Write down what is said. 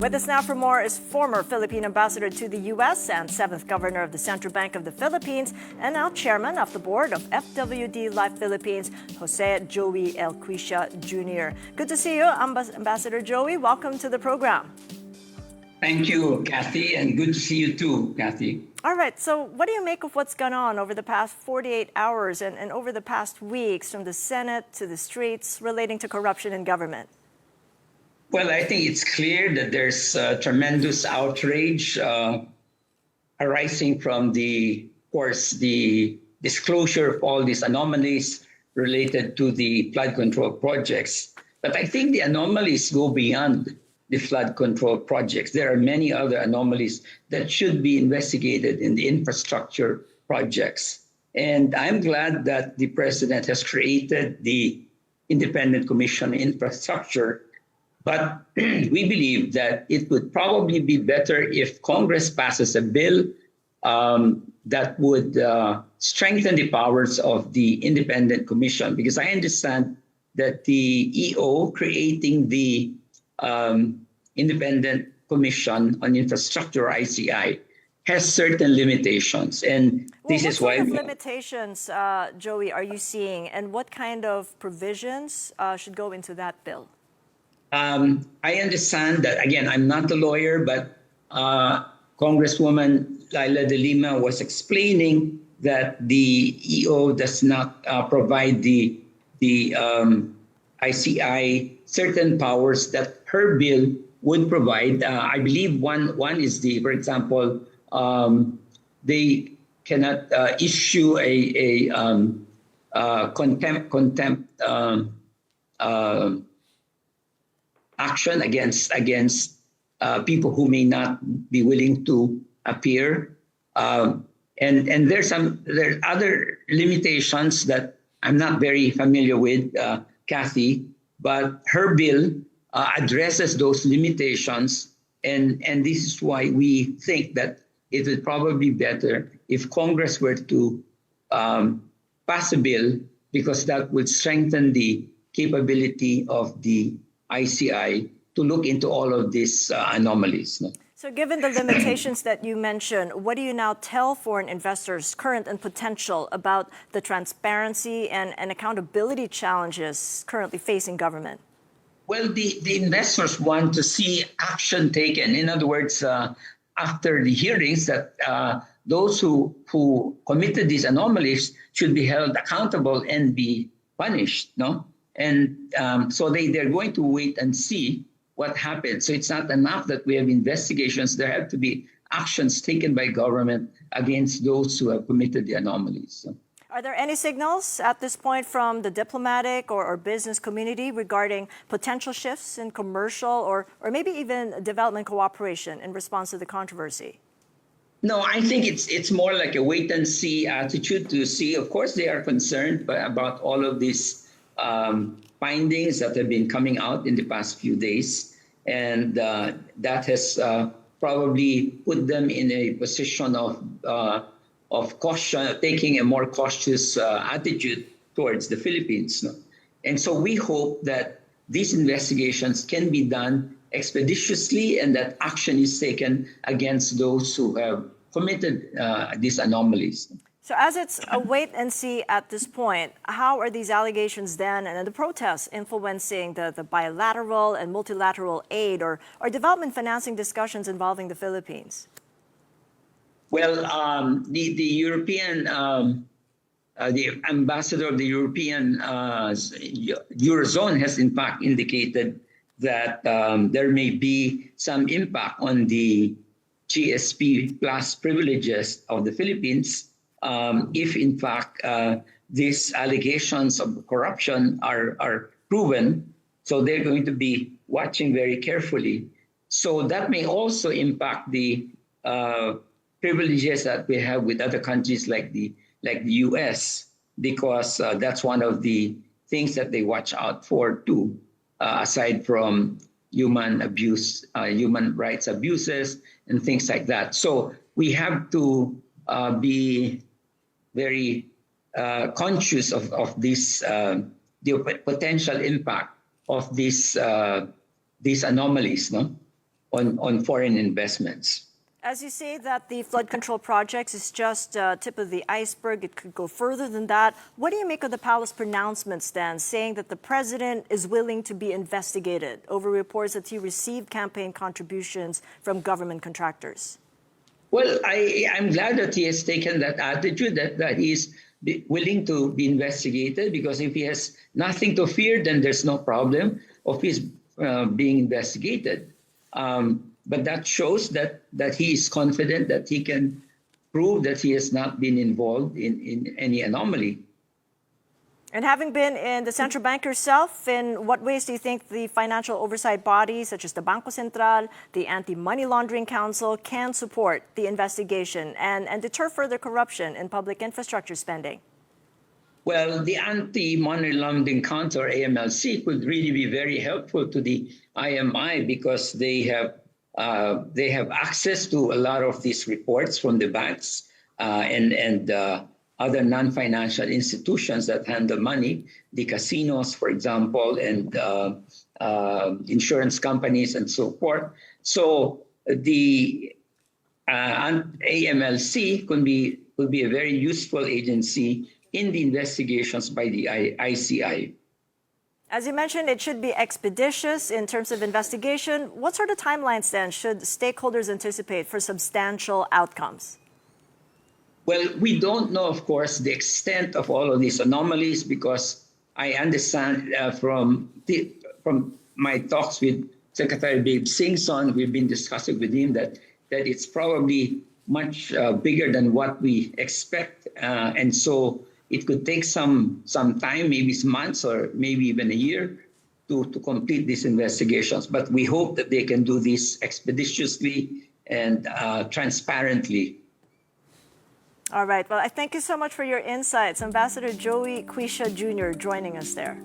With us now for more is former Philippine Ambassador to the U.S. and 7th Governor of the Central Bank of the Philippines and now Chairman of the Board of FWD Life Philippines, Jose Joey L. Cuisia Jr. Good to see you, Ambassador Joey. Welcome to the program. Thank you, Kathy, and good to see you too, Kathy. All right, so what do you make of what's gone on over the past 48 hours and over the past weeks from the Senate to the streets relating to corruption in government? Well, I think it's clear that there's tremendous outrage arising from of course, the disclosure of all these anomalies related to the flood control projects. But I think the anomalies go beyond the flood control projects. There are many other anomalies that should be investigated in the infrastructure projects. And I'm glad that the president has created the Independent Commission on Infrastructure. But we believe that it would probably be better if Congress passes a bill that would strengthen the powers of the Independent Commission, because I understand that the EO creating the Independent Commission on Infrastructure, ICI, has certain limitations. And this is why... What sort of limitations, Joey, are you seeing, and what kind of provisions should go into that bill? I understand that, again, I'm not a lawyer, but Congresswoman Laila de Lima was explaining that the EO does not provide the ICI certain powers that her bill would provide. I believe one is for example, they cannot issue a contempt action against people who may not be willing to appear, and there are other limitations that I'm not very familiar with, Kathy. But her bill addresses those limitations, and this is why we think that it would probably be better if Congress were to pass a bill, because that would strengthen the capability of the ICI to look into all of these anomalies. So given the limitations that you mentioned, what do you now tell foreign investors, current and potential, about the transparency and accountability challenges currently facing government? Well, the investors want to see action taken. In other words, after the hearings, that those who committed these anomalies should be held accountable and be punished, no? And so they're going to wait and see what happens. So it's not enough that we have investigations. There have to be actions taken by government against those who have committed the anomalies. Are there any signals at this point from the diplomatic or business community regarding potential shifts in commercial or maybe even development cooperation in response to the controversy? No, I think it's more like a wait-and-see attitude to see. Of course, they are concerned about all of these findings that have been coming out in the past few days, and that has probably put them in a position of caution, taking a more cautious attitude towards the Philippines. No? And so we hope that these investigations can be done expeditiously and that action is taken against those who have committed these anomalies. So as it's a wait and see at this point, how are these allegations then and the protests influencing the bilateral and multilateral aid or development financing discussions involving the Philippines? Well, the European, the ambassador of the European Eurozone has in fact indicated that there may be some impact on the GSP plus privileges of the Philippines if in fact these allegations of corruption are proven. So they're going to be watching very carefully. So that may also impact the privileges that we have with other countries like the US, because that's one of the things that they watch out for too, aside from human rights abuses and things like that. So we have to be very conscious of this, the potential impact of these anomalies, no? on foreign investments. As you say that the flood control projects is just tip of the iceberg, it could go further than that. What do you make of the palace pronouncements then, saying that the president is willing to be investigated over reports that he received campaign contributions from government contractors? Well, I'm glad that he has taken that attitude, that he's willing to be investigated, because if he has nothing to fear, then there's no problem of his being investigated. But that shows that he is confident that he can prove that he has not been involved in any anomaly. And having been in the central bank yourself, in what ways do you think the financial oversight bodies, such as the Bangko Sentral, the Anti-Money Laundering Council, can support the investigation and deter further corruption in public infrastructure spending? Well, the Anti-Money Laundering Council, or AMLC, could really be very helpful to the IMI, because they have access to a lot of these reports from the banks and other non-financial institutions that handle money, the casinos, for example, and insurance companies and so forth. So the AMLC could be a very useful agency in the investigations by the ICI. As you mentioned, it should be expeditious in terms of investigation. What sort of timelines then should stakeholders anticipate for substantial outcomes? Well, we don't know, of course, the extent of all of these anomalies, because I understand from my talks with Secretary Babe Singson, we've been discussing with him that it's probably much bigger than what we expect. And so it could take some time, maybe months or maybe even a year to complete these investigations. But we hope that they can do this expeditiously and transparently. All right. Well, I thank you so much for your insights. Ambassador Joey Cuisia Jr. joining us there.